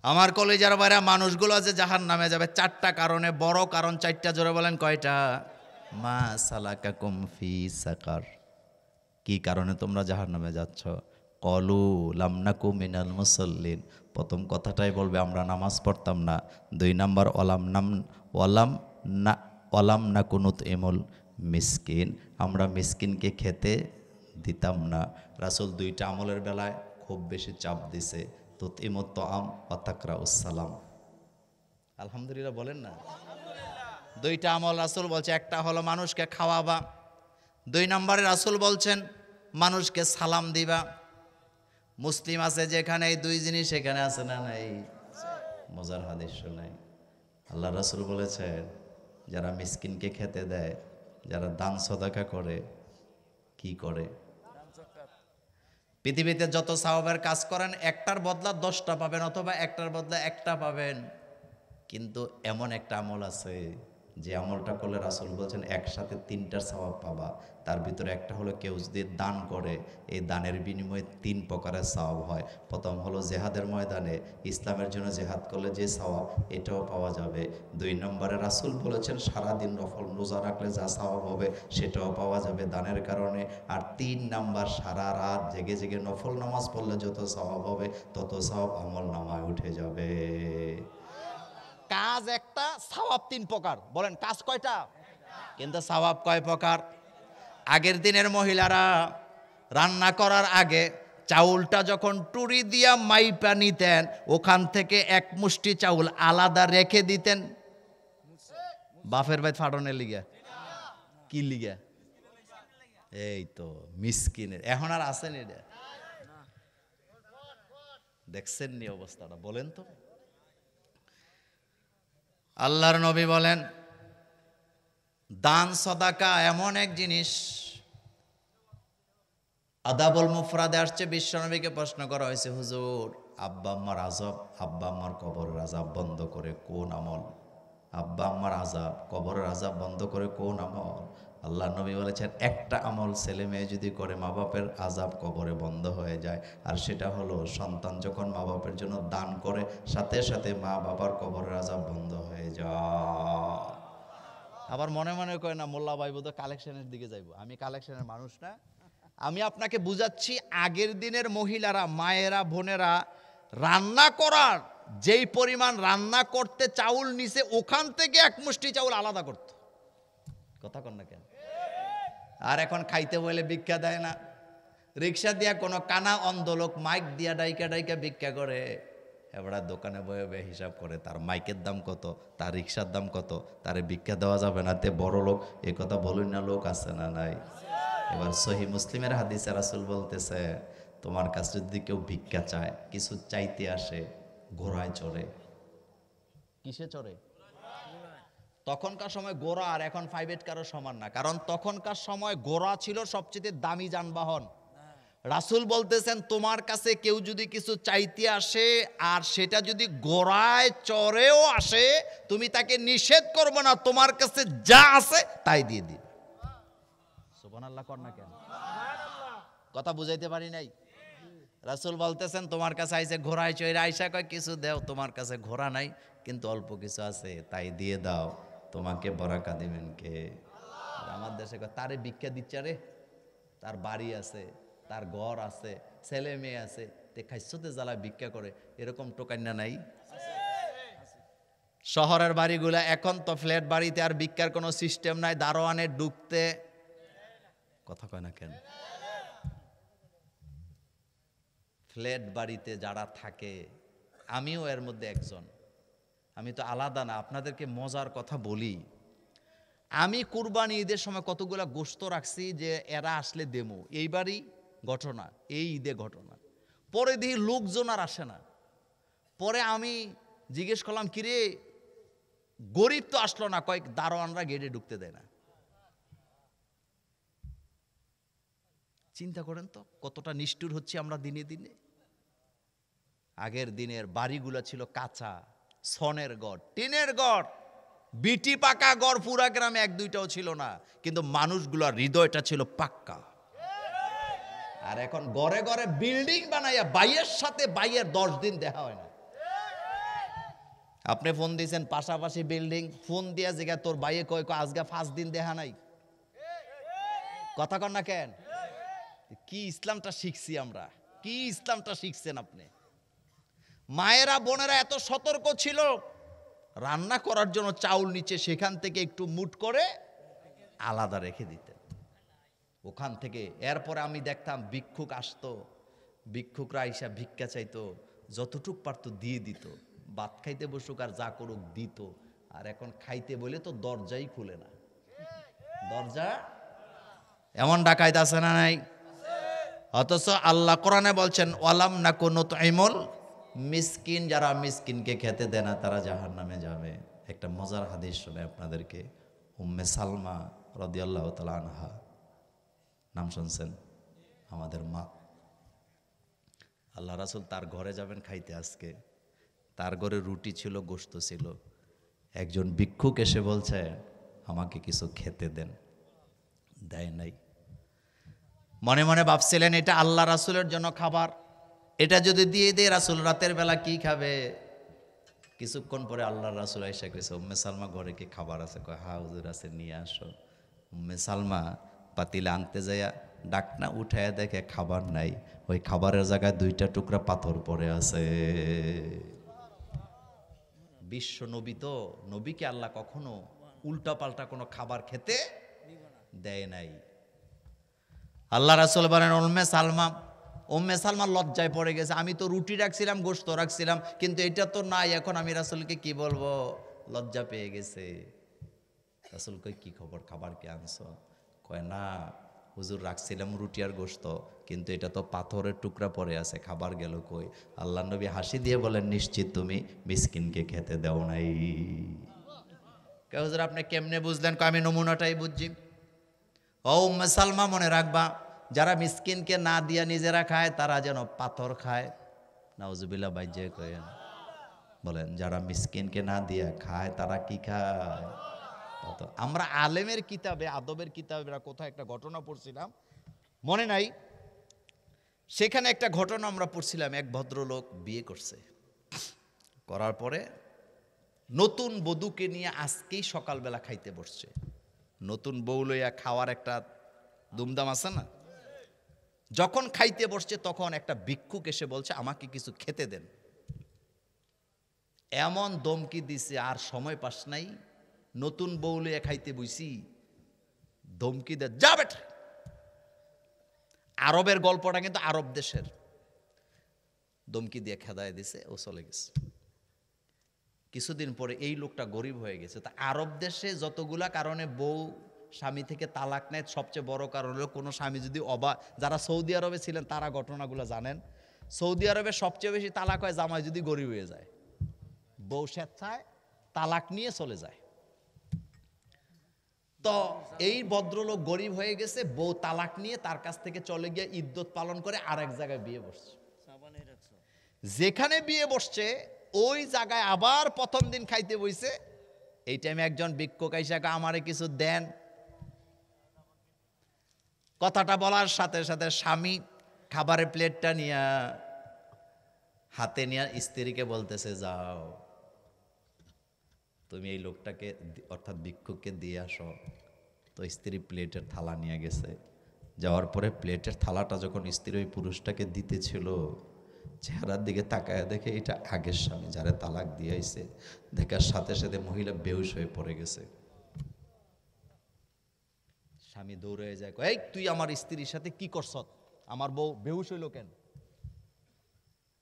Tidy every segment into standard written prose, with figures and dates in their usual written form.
আমার কলেজের বাইরে মানুষগুলো আছে জাহান্নামে যাবে চারটা কারণে, বড় কারণ চারটা, জোরে বলেন কয়টা? মা সালাকাকুম ফি সাকার, কি কারণে তোমরা জাহান্নামে যাচ্ছ? কলু লাম নাকু মিনাল মুসাল্লিন, প্রথম কথাটাই বলবে আমরা নামাজ পড়তাম না। 2 নাম্বার ওয়ালাম নাকুনুত ইমুল মিসকিন, আমরা মিসকিনকে খেতে দিতাম না। রাসূল 2টা আমলের বেলায় খুব বেশি চাপ দিছে, তুতিমুত আম ওয়া তাকরাউস-সালাম। আলহামদুলিল্লাহ বলেন না। 2টা আমল রাসূল বলছে, একটা হলো মানুষকে খাওয়াবা, 2 নম্বরে রাসূল বলছেন মানুষকে সালাম দিবা। মুসলিম আছে যেখানে এই 2 জিনিস সেখানে আছে না নাই? মজার হাদিস শোনাই, আল্লাহ রাসূল বলেছেন যারা মিসকিনকে খেতে দেয়, যারা দান সদাকা করে, কি করে? পৃথিবীতে যত সওয়াবের কাজ করেন একটার বদলা 10টা পাবেন, অথবা একটার বদলা একটা পাবেন। কিন্তু এমন একটা আমল আছে যে আমলটা করলে রাসূল বলছেন একসাথে 3টার সওয়াব পাবা। তার ভিতরে একটা হলো কেউ যদি দান করে, এই দানের বিনিময়ে 3 প্রকারের সওয়াব হয়। প্রথম হলো জেহাদের ময়দানে ইসলামের জন্য জেহাদ করলে যে সওয়াব, এটাও পাওয়া যাবে। 2 নম্বরে রাসূল বলেছেন সারাদিন নফল রোজা রাখলে যা সওয়াব হবে সেটাও পাওয়া যাবে দানের কারণে। আর 3 নাম্বার সারা রাত জেগে জেগে নফল নামাজ পড়লে যত সওয়াব হবে তত সওয়াব আমল নামায় উঠে যাবে। কাজ একটা, সওয়াব 3 প্রকার। বলেন কাজ কয়টা? কিন্তু সওয়াব কয় প্রকার? আগের দিনের মহিলারা রান্না করার আগে চাউলটা যখন টুরি দিয়া মাইপা নিতেন, ওখান থেকে 1 মুষ্টি চাউল আলাদা রেখে দিতেন। বাফের ভাই ফাটনের লিগা, কি লিগা? এই তো মিসকিনের। এখন আর আছেন এটা? দেখছেন নি অবস্থাটা? বলেন তো। আল্লাহর নবী বলেন দান সদাকা এমন এক জিনিস, আদাবুল মুফরাদে আসছে, বিশ্বনবীকে প্রশ্ন করা হয়েছে, হুজুর আব্বা আম্মার আযাব, আব্বা আম্মার কবরের আযাব বন্ধ করে কোন আমল? আব্বা আম্মার আযাব, কবরের আযাব বন্ধ করে কোন আমল? আল্লাহ নবী বলেছেন একটা আমল ছেলে মেয়ে যদি করে মা বাপের আযাব কবরে বন্ধ হয়ে যায়, আর সেটা হলো সন্তান যখন মা বাপের জন্য দান করে সাথে সাথে মা বাবার কবরের আযাব বন্ধ হয়ে যায়। আবার মনে মনে কয় না মোল্লা ভাই বোধহয় কালেকশনের দিকে যাইব। আমি কালেকশনের মানুষ না। আমি আপনাকে বুঝাচ্ছি, আগের দিনের মহিলারা, মায়েরা, বোনেরা রান্না করার যেই পরিমাণ রান্না করতে চাউল নিছে, ওখান থেকে 1 মুষ্টি চাউল আলাদা করত। কথা কন না কেন? আর এখন খাইতে বলে ভিক্ষা দেয় না, রিক্সা দিয়া কোনো কানা অন্ধ লোক মাইক দিয়া ডাইকা ডাইকা ভিক্ষা করে। এবার দোকানে বয়ে বয়ে হিসাব করে তার মাইকের দাম কত, তার রিক্সার দাম কত, তারে ভিক্ষা দেওয়া যাবে না, তে বড় লোক। এ কথা বলুন না, লোক আছে না নাই? এবার সহি মুসলিমের হাদিসে রাসূল বলতেছে তোমার কাছে যদি কেউ ভিক্ষা চায়, কিছু চাইতে আসে, ঘোড়ায় চড়ে। কিসে চড়ে? তখনকার সময় ঘোড়া আর এখন প্রাইভেট কারো সমান না, কারণ তখনকার সময় ঘোড়া ছিল সবচেয়ে দামি যানবাহন। রাসূল বলতেছেন তোমার কাছে কেউ যদি কিছু চাইতে আসে আর সেটা যদি ঘোড়ায় চড়েও আসে, তুমি তাকে নিষেধ করবে না, তোমার কাছে যা আছে তাই দিয়ে দিবে। সুবহানাল্লাহ কর না কেন? কথা বুঝাইতে পারি নাই? রাসূল বলতেছেন তোমার কাছে আইছে ঘোড়ায় চড়ে, আইসা কয় কিছু দেও, তোমার কাছে ঘোড়া নাই কিন্তু অল্প কিছু আছে তাই দিয়ে দাও, তোমাকে বরাকা দিবেন কে? আমার দেশে কয় তারে ভিক্ষা দিচ্ছে রে, তার বাড়ি আছে, তার ঘর আছে, ছেলে মেয়ে আছে, তে খাইছতে জ্বালা ভিক্ষা করে, এরকম টোকান্না নাই? শহরের বাড়িগুলা এখন তো ফ্ল্যাট বাড়িতে আর ভিক্ষার কোনো সিস্টেম নাই, দারোয়ানের ঢুকতে। কথা কয় না কেন? ফ্ল্যাট বাড়িতে যারা থাকে, আমিও এর মধ্যে একজন, আমি তো আলাদা না, আপনাদেরকে মজার কথা বলি। আমি কুরবানি ঈদের সময় কতগুলা গোশত রাখছি যে এরা আসলে দেমো, এইবারই ঘটনা, এই ঈদে ঘটনা। পরে দেখি লোকজন আর আসে না। পরে আমি জিজ্ঞেস করলাম কিরে গরিব তো আসলো না, কয়েক দারোয়ানরা গেটে ঢুকতে দেয় না। চিন্তা করেন তো কতটা নিষ্ঠুর হচ্ছে আমরা দিনে দিনে। আগের দিনের বাড়িগুলো ছিল কাঁচা, ছনের গড়, টিনের গড়, বিটি পাকা গড় পুরা গ্রামে 1-2টাও ছিল না, কিন্তু মানুষগুলোর হৃদয়টা ছিল পাক্কা। আর এখন ঘরে ঘরে বিল্ডিং বানাইয়া বাইয়ের সাথে বাইয়ের 10 দিন দেখা হয় না। আপনি ফোন দিয়েছেন পাশাপাশি বিল্ডিং, ফোন দিয়া জিগা তোর বাইয়ে কয় আজকে 5 দিন দেখা নাই, কথা কন না কেন? কি ইসলামটা শিখছি আমরা, কি ইসলামটা শিখছেন আপনি? মায়েরা বোনেরা এত সতর্ক ছিল, রান্না করার জন্য চাউল নিচে সেখান থেকে একটু মুট করে আলাদা রেখে দিতেন ওখান থেকে। এরপরে আমি দেখতাম ভিক্ষুক আসতো, ভিক্ষুকরা আইসা ভিক্ষা চাইতো, যতটুক পারতো দিয়ে দিত, ভাত খাইতে বসুক আর যা করুক দিত। আর এখন খাইতে বলে তো দরজাই খুলে না, দরজা। এমন ডাকাইত আছে না নাই? অথচ আল্লাহ কোরআনে বলছেন ওয়ালাম নাকু নুতঈমুল মিসকিন, যারা মিসকিনকে খেতে দেয় না তারা জাহান্নামে যাবে। একটা মজার হাদিস শুনে আপনাদেরকে, উম্মে সালমা রাদিয়াল্লাহু তাআলা আনহা, নাম শুনছেন? আমাদের মা। আল্লাহ রাসূল তার ঘরে যাবেন খাইতে, আজকে তার ঘরে রুটি ছিল, গোশত ছিল। একজন ভিক্ষুক এসে বলছে আমাকে কিছু খেতে দেন, দেয় নাই। মনে মনে ভাবছিলেন এটা আল্লাহ রাসূলের জন্য খাবার, এটা যদি দিয়ে দেয় রাসূল রাতের বেলা কি খাবে। কিছুক্ষণ পরে আল্লাহর রাসূল আয়েশা কইছে উম্মে সালমা ঘরে কি খাবার আছে? কয় হ্যাঁ হুজুর আছে, নিয়ে আসো। উম্মে সালমা পাতিলা আনতে যাইয়া ডাকনা উঠাইয়া দেখে খাবার নাই, ওই খাবারের জায়গায় 2টা টুকরা পাথর পড়ে আছে। বিশ্ব নবী তো, নবীকে আল্লাহ কখনো উল্টা পাল্টা কোনো খাবার খেতে দেয় নাই। আল্লাহ রাসূল বলেন উম্মে সালমা লজ্জায় পড়ে গেছে, আমি তো রুটি রাখছিলাম, গোশত রাখছিলাম, কিন্তু এটা তো নাই, এখন আমি রাসূলকে কি বলবো? লজ্জা পেয়ে গেছে। রাসূল কই কি খবর, খাবার কে আনছো? কয় না হুজুর রাখছিলাম রুটি আর গোশত, কিন্তু এটা তো পাথরের টুকরা পড়ে আছে, খাবার গেল কই? আল্লাহ নবী হাসি দিয়ে বলেন নিশ্চিত তুমি মিসকিনকে খেতে দাও নাই। কয় হুজুর আপনি কেমনে বুঝলেন? কয় আমি নমুনাটাই বুঝছি। ও উম্মে সালমা মনে রাখবা, যারা মিসকিনকে না দিয়া নিজেরা খায় তারা যেন পাথর খায়। নাউজুবিল্লাহ বাইজে কয়েন বলেন, যারা মিসকিনকে না দিয়া খায় তারা কি খায়? পাথর। আমরা আলেমের কিতাবে, আদবের কিতাবে কোথায় একটা ঘটনা পড়ছিলাম, মনে নাই, সেখানে একটা ঘটনা আমরা পড়ছিলাম। এক ভদ্রলোক বিয়ে করছে, করার পরে নতুন বধূকে নিয়ে আজকেই সকালবেলা খাইতে বসছে। নতুন বউ লইয়া খাওয়ার একটা দুমদাম আছে না? যখন খাইতে বসছে তখন একটা ভিক্ষুক এসে বলছে আমাকে কিছু খেতে দেন। এমন দমকি দিছে, আর সময় পাস নাই, নতুন বউ লইয়া খাইতে বইছি, ধমকি দে যা বেটা। আরবের গল্পটা কিন্তু আরব দেশের, ধমকি দিয়ে খেদায় দিছে, ও চলে গেছে। কিছুদিন পরে এই লোকটা গরিব হয়ে গেছে। তা আরব দেশে যতগুলা কারণে বউ স্বামী থেকে তালাক নেয়, সবচেয়ে বড় কারণ হলো কোনো স্বামী যদি যারা সৌদি আরবে ছিলেন তারা ঘটনাগুলো জানেন। সৌদি আরবে সবচেয়ে বেশি তালাক হয় জামাই যদি গরিব হয়ে যায়, বউ স্বেচ্ছায় তালাক নিয়ে চলে যায়। তো এই ভদ্রলোক গরিব হয়ে গেছে, বউ তালাক নিয়ে তার কাছ থেকে চলে গিয়ে ইদ্যত পালন করে আরেক জায়গায় বিয়ে বসছে। যেখানে বিয়ে বসছে ওই জায়গায় আবার প্রথম দিন খাইতে বইছে। এই টাইমে একজন ভিক্ষুক আইসা আমারে কিছু দেন। কথাটা বলার সাথে সাথে স্বামী খাবারের প্লেটটা নিয়ে হাতে নিয়ে স্ত্রীকে বলতেছে যাও তুমি এই লোকটাকে অর্থাৎ ভিক্ষুককে দিয়ে আসো। তো স্ত্রী প্লেটের থালা নিয়ে গেছে। যাওয়ার পরে প্লেটের থালাটা যখন স্ত্রী ওই পুরুষটাকে দিতেছিল, চেহারার দিকে তাকায় দেখে এটা আগের স্বামী যারা তালাক দিয়ে আইছে। দেখার সাথে সাথে মহিলা বেহুশ হয়ে পড়ে গেছে। স্বামী দৌড়ে যায়, এই তুই আমার স্ত্রীর সাথে কি করছ? আমার বউ বেহুশ হইল কেন?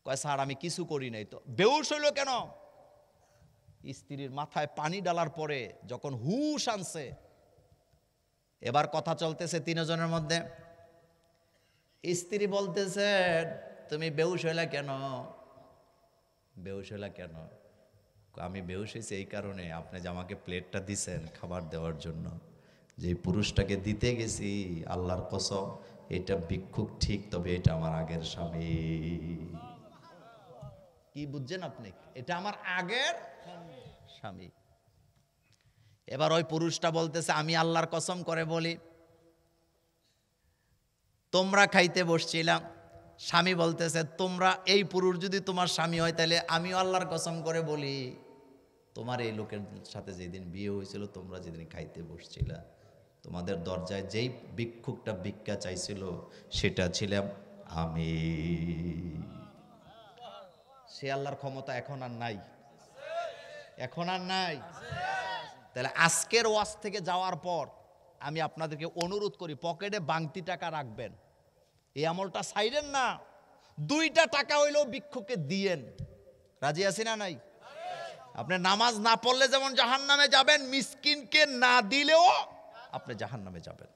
কয় স্যার আমি কিছু করি নাই। তো বেহুশ হইল কেন? স্ত্রীর মাথায় পানি ডালার পরে যখন হুশ আনছে, এবার কথা চলতেছে তিনজনের মধ্যে। স্ত্রী বলতেছে তুমি বেহুশ হইলা কেন? বেহুশ হইলা কেন? আমি বেহুশ হয়েছি এই কারণে, আপনি যে আমাকে প্লেটটা দিছেন খাবার দেওয়ার জন্য, যে পুরুষটাকে দিতে গেছি আল্লাহর কসম এটা ভিক্ষুক ঠিক, তবে এটা আমার আগের স্বামী। কি বুঝছেন আপনি? এটা আমার আগের স্বামী। এবার ওই পুরুষটা বলতেছে আমি আল্লাহর কসম করে বলি তোমরা খাইতে বসছিলাম। স্বামী বলতেছে তোমরা, এই পুরুষ যদি তোমার স্বামী হয় তাহলে আমিও আল্লাহর কসম করে বলি তোমার এই লোকের সাথে যেদিন বিয়ে হয়েছিল, তোমরা যেদিন খাইতে বসছিলা, তোমাদের দরজায় যেই ভিক্ষুকটা ভিক্ষা চাইছিল সেটা ছিলাম আমি। সে আল্লাহর ক্ষমতা এখন আর নাই, এখন আর নাই। তাহলে আজকের ওয়াজ থেকে যাওয়ার পর আমি আপনাদেরকে অনুরোধ করি, পকেটে বাংতি টাকা রাখবেন, এই আমলটা ছাইরেন না। 2টা টাকা হইলেও ভিক্ষুককে দিয়েন। রাজি আছি না নাই? আপনি নামাজ না পড়লে যেমন জাহান্নামে যাবেন, মিসকিনকে না দিলেও আপনি জাহান্নামে যাবেন।